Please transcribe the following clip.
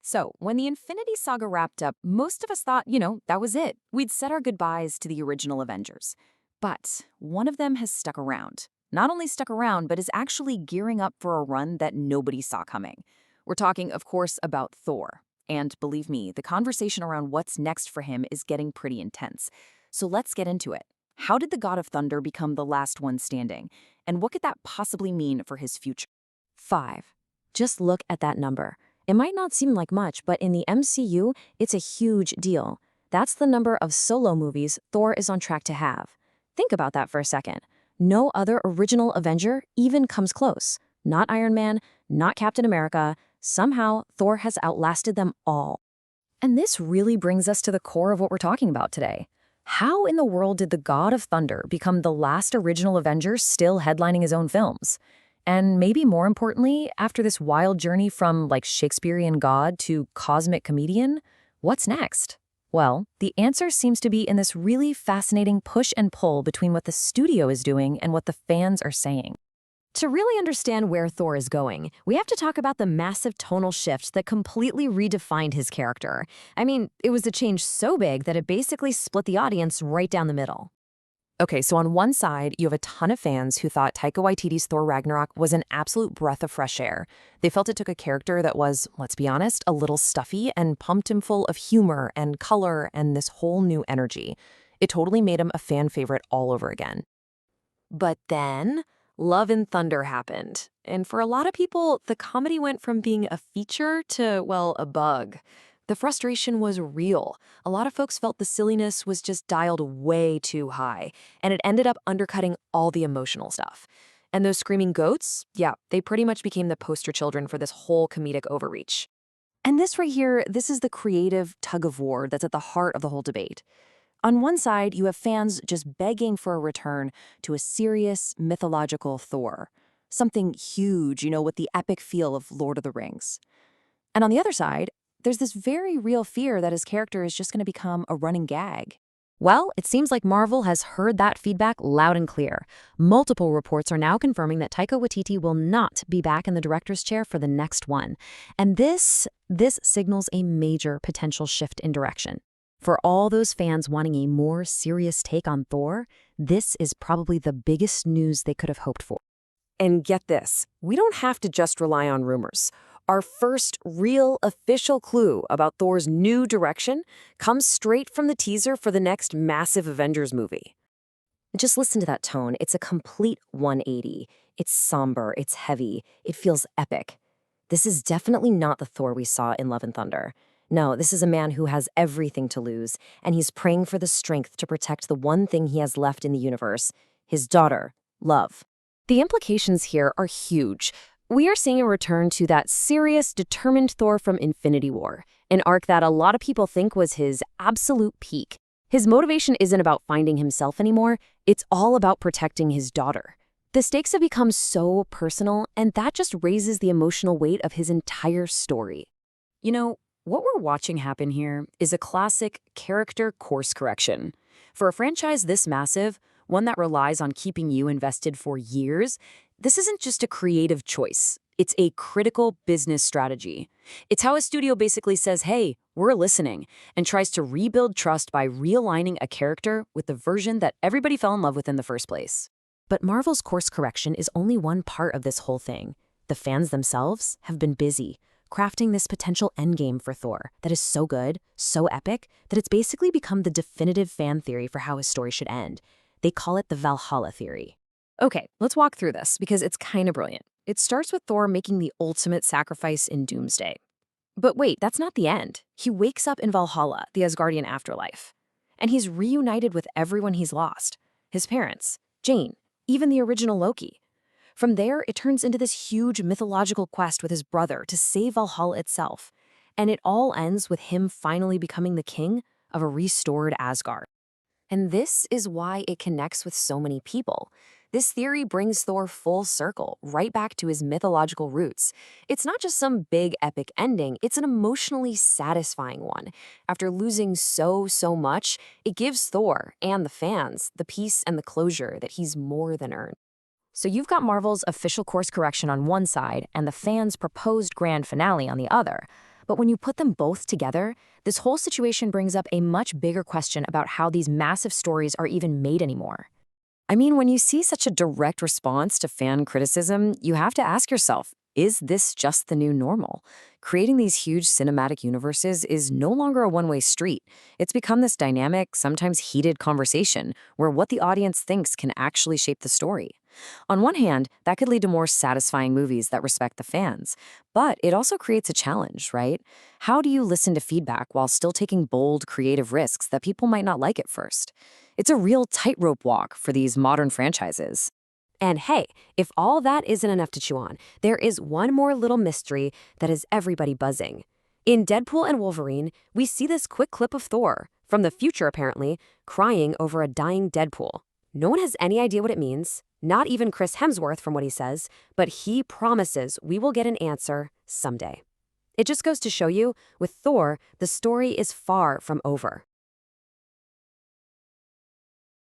So, when the Infinity Saga wrapped up, most of us thought, that was it. We'd said our goodbyes to the original Avengers. But one of them has stuck around. Not only stuck around, but is actually gearing up for a run that nobody saw coming. We're talking, of course, about Thor. And believe me, the conversation around what's next for him is getting pretty intense. So let's get into it. How did the God of Thunder become the last one standing? And what could that possibly mean for his future? 5. Just look at that number. It might not seem like much, but in the MCU, it's a huge deal. That's the number of solo movies Thor is on track to have. Think about that for a second. No other original Avenger even comes close. Not Iron Man, not Captain America. Somehow, Thor has outlasted them all. And this really brings us to the core of what we're talking about today. How in the world did the God of Thunder become the last original Avenger still headlining his own films? And maybe more importantly, after this wild journey from Shakespearean god to cosmic comedian, what's next? Well, the answer seems to be in this really fascinating push and pull between what the studio is doing and what the fans are saying. To really understand where Thor is going, we have to talk about the massive tonal shift that completely redefined his character. I mean, it was a change so big that it basically split the audience right down the middle. Okay, so on one side, you have a ton of fans who thought Taika Waititi's Thor Ragnarok was an absolute breath of fresh air. They felt it took a character that was, let's be honest, a little stuffy and pumped him full of humor and color and this whole new energy. It totally made him a fan favorite all over again. But then, Love and Thunder happened. And for a lot of people, the comedy went from being a feature to, well, a bug. The frustration was real. A lot of folks felt the silliness was just dialed way too high, and it ended up undercutting all the emotional stuff. And those screaming goats, yeah, they pretty much became the poster children for this whole comedic overreach. And this right here, this is the creative tug of war that's at the heart of the whole debate. On one side, you have fans just begging for a return to a serious, mythological Thor. Something huge, with the epic feel of Lord of the Rings. And on the other side, there's this very real fear that his character is just going to become a running gag. Well, it seems like Marvel has heard that feedback loud and clear. Multiple reports are now confirming that Taika Waititi will not be back in the director's chair for the next one. And this signals a major potential shift in direction. For all those fans wanting a more serious take on Thor, this is probably the biggest news they could have hoped for. And get this, we don't have to just rely on rumors. Our first real official clue about Thor's new direction comes straight from the teaser for the next massive Avengers movie. Just listen to that tone. It's a complete 180. It's somber, it's heavy, it feels epic. This is definitely not the Thor we saw in Love and Thunder. No, this is a man who has everything to lose, and he's praying for the strength to protect the one thing he has left in the universe, his daughter, love. The implications here are huge. We are seeing a return to that serious, determined Thor from Infinity War, an arc that a lot of people think was his absolute peak. His motivation isn't about finding himself anymore, it's all about protecting his daughter. The stakes have become so personal, and that just raises the emotional weight of his entire story. What we're watching happen here is a classic character course correction. For a franchise this massive, one that relies on keeping you invested for years, this isn't just a creative choice. It's a critical business strategy. It's how a studio basically says, hey, we're listening, and tries to rebuild trust by realigning a character with the version that everybody fell in love with in the first place. But Marvel's course correction is only one part of this whole thing. The fans themselves have been busy, crafting this potential endgame for Thor that is so good, so epic, that it's basically become the definitive fan theory for how his story should end. They call it the Valhalla theory. Okay, let's walk through this because it's kind of brilliant. It starts with Thor making the ultimate sacrifice in Doomsday. But wait, that's not the end. He wakes up in Valhalla, the Asgardian afterlife. And he's reunited with everyone he's lost. His parents, Jane, even the original Loki. From there, it turns into this huge mythological quest with his brother to save Valhalla itself. And it all ends with him finally becoming the king of a restored Asgard. And this is why it connects with so many people. This theory brings Thor full circle, right back to his mythological roots. It's not just some big epic ending, it's an emotionally satisfying one. After losing so much, it gives Thor and the fans the peace and the closure that he's more than earned. So you've got Marvel's official course correction on one side and the fans' proposed grand finale on the other. But when you put them both together, this whole situation brings up a much bigger question about how these massive stories are even made anymore. I mean, when you see such a direct response to fan criticism, you have to ask yourself, is this just the new normal? Creating these huge cinematic universes is no longer a one-way street. It's become this dynamic, sometimes heated conversation where what the audience thinks can actually shape the story. On one hand, that could lead to more satisfying movies that respect the fans. But it also creates a challenge, right? How do you listen to feedback while still taking bold, creative risks that people might not like at first? It's a real tightrope walk for these modern franchises. And hey, if all that isn't enough to chew on, there is one more little mystery that has everybody buzzing. In Deadpool and Wolverine, we see this quick clip of Thor, from the future apparently, crying over a dying Deadpool. No one has any idea what it means, not even Chris Hemsworth from what he says, but he promises we will get an answer someday. It just goes to show you, with Thor, the story is far from over.